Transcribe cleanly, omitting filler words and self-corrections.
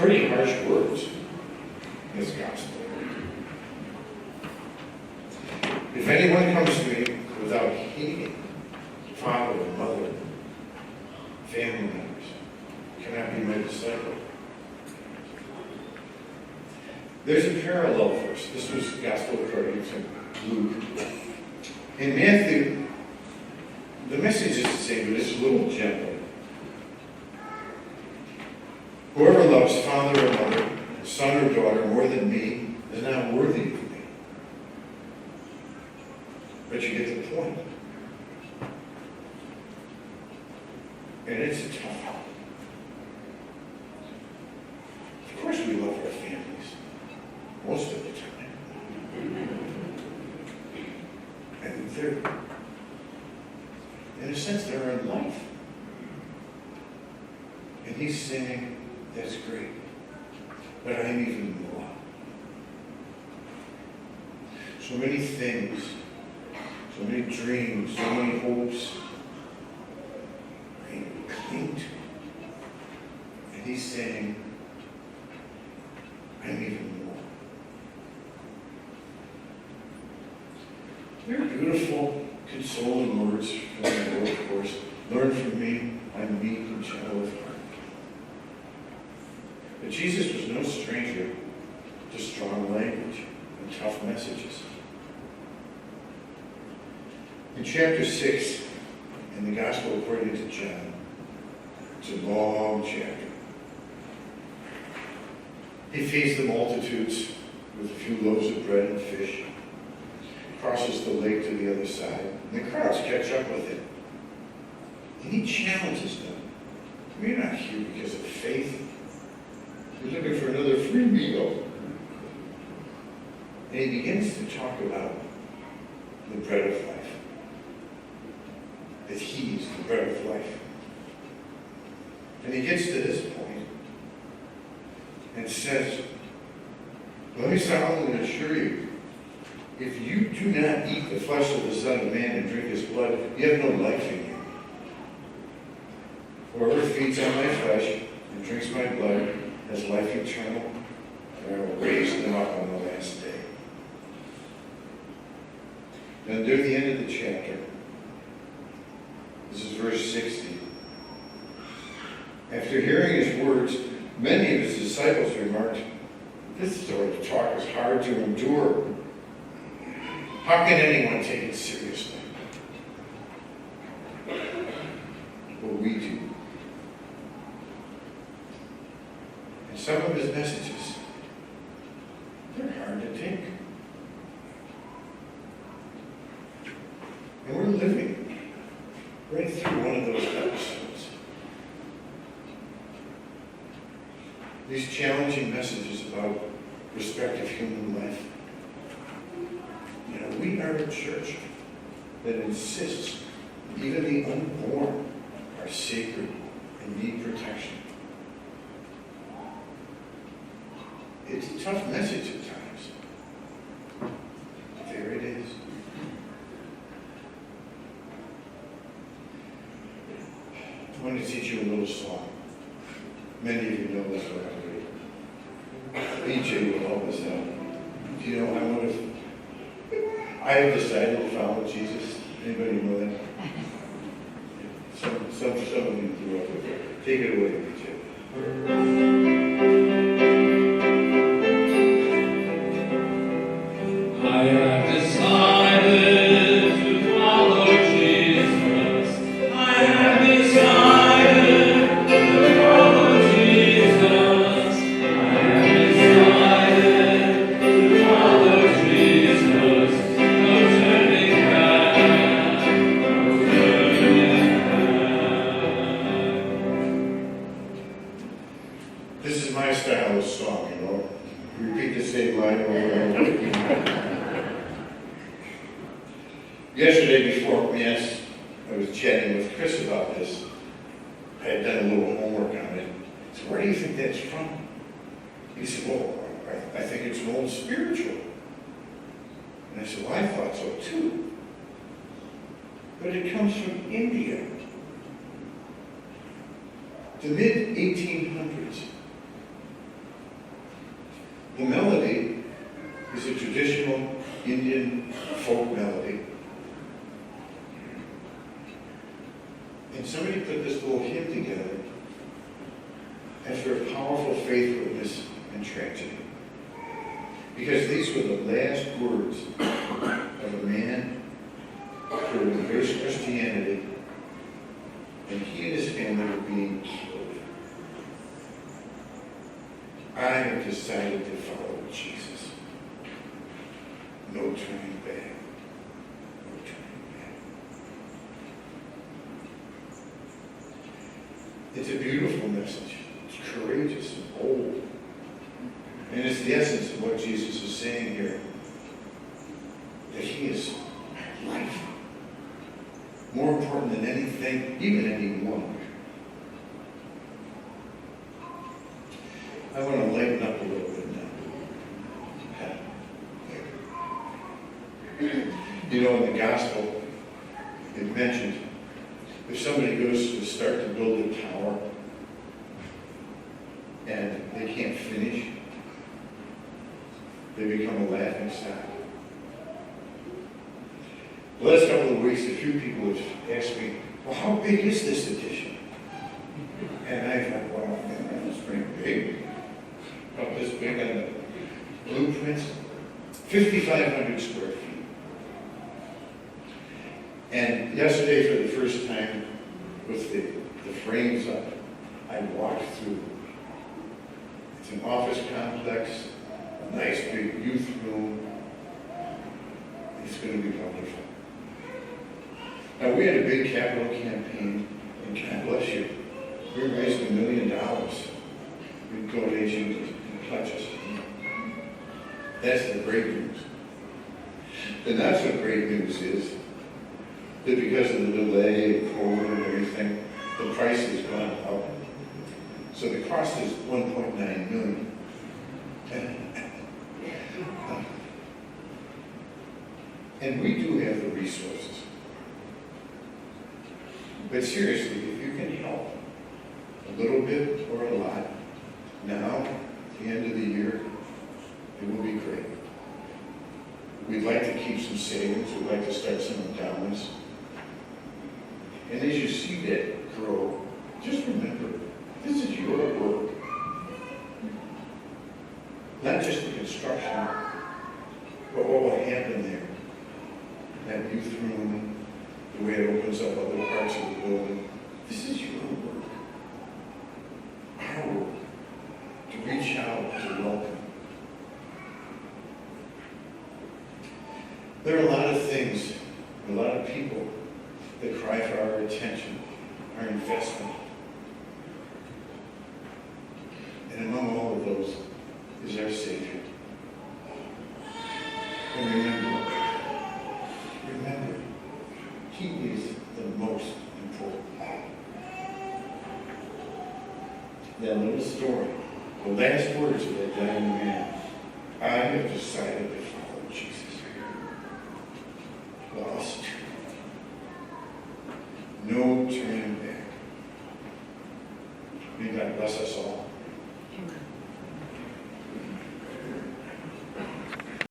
pretty harsh words in this gospel. If anyone comes to me without hating father and mother, family members, cannot be my disciple. There's a parallel verse. This was Gospel according to Luke. In Matthew, the message is the same, but it's a little gentler. Whoever loves father or mother, son or daughter more than me is not worthy of me. But you get the point. And it's a tough one. Of course we love our families. Most of the time. And they're, in a sense, they're in life. And he's saying, that's great. But I'm even more. So many things, so many dreams, so many hopes, and we cling to. And he's saying, I'm even more. They're beautiful, consoling words from the Lord, of course. Learn from me, I'm meek and gentle of heart. But Jesus was no stranger to strong language and tough messages. In chapter 6, in the Gospel according to John, it's a long chapter. He feeds the multitudes with a few loaves of bread and fish, crosses the lake to the other side, and the crowds catch up with him. And he challenges them. We're not here because of faith. We're looking for another free meal. And he begins to talk about the bread of life. That he is the bread of life. And he gets to this point and says, let me solemnly assure you, if you do not eat the flesh of the Son of Man and drink his blood, you have no life in you. Whoever feeds on my flesh and drinks my blood has life eternal, and I will raise them up on the last day. Then near the end of the chapter, this is verse 60. After hearing his words, many of his disciples remarked, this sort of talk is hard to endure. How can anyone take it seriously? Well, we do. And some of his messages, they're hard to take. And we're living right through one of those episodes. These challenging messages about respect of human life. You know, we are a church that insists even the unborn are sacred and need protection. It's a tough message at times. But there it is. I want to teach you a little song. Many of you know this one already. BJ will help us out. Do you know I have decided to follow Jesus. Anybody know that? Some of you grew up with it. Take it away, BJ. I have decided to follow Jesus. I have decided to follow Jesus. I have decided to follow Jesus. No turning back, no turning back. This is my style of song, you know. Repeat the same line over and over. Yesterday before Mass, I was chatting with Chris about this. I had done a little homework on it. So where do you think that's from? He said, well, I think it's an old spiritual. And I said, well, I thought so too. But it comes from India. The mid-1800s. The melody is a traditional Indian folk melody. And somebody put this little hymn together after a powerful faith witness and tragedy. Because these were the last words of a man who embraced Christianity, and he and his family were being killed. I have decided to follow Jesus. No turning back. No turning back. It's a beautiful message. It's courageous and bold. And it's the essence of what Jesus is saying here. That he is our life. More important than anything, even anyone. I want to lighten up a little bit now. You know, in the gospel, it mentioned if somebody goes to start to build a tower and they can't finish, they become a laughing stock. The last couple of weeks, a few people have asked me, well, how big is this addition? And I thought, well, man, that's pretty big. About this big on the blueprints. 5,500 square feet. And yesterday, for the first time, with the frames up, I walked through. It's an office complex, a nice big youth room. It's going to be wonderful. Now, we had a big capital campaign, and God bless you, we raised $1 million in donations and pledges. That's the great news. The not so great news is that because of the delay and COVID and everything, the price has gone up. So the cost is $1.9 million. And we do have the resources. But seriously, if you can help a little bit or a lot, now, at the end of the year, it will be great. We'd like to keep some savings. We'd like to start some endowments. And as you see that grow, just remember, this is your work. Not just the construction, but what will happen there. That youth room, the way it opens up other parts of the building. This is your work. Our work. To reach out, to welcome. There are a lot of things, a lot of people that cry for our attention, our investment. And among all of those is our Savior. And remember, he is the most important. That little story, the last words of that dying man, I have decided to follow Jesus. Lost.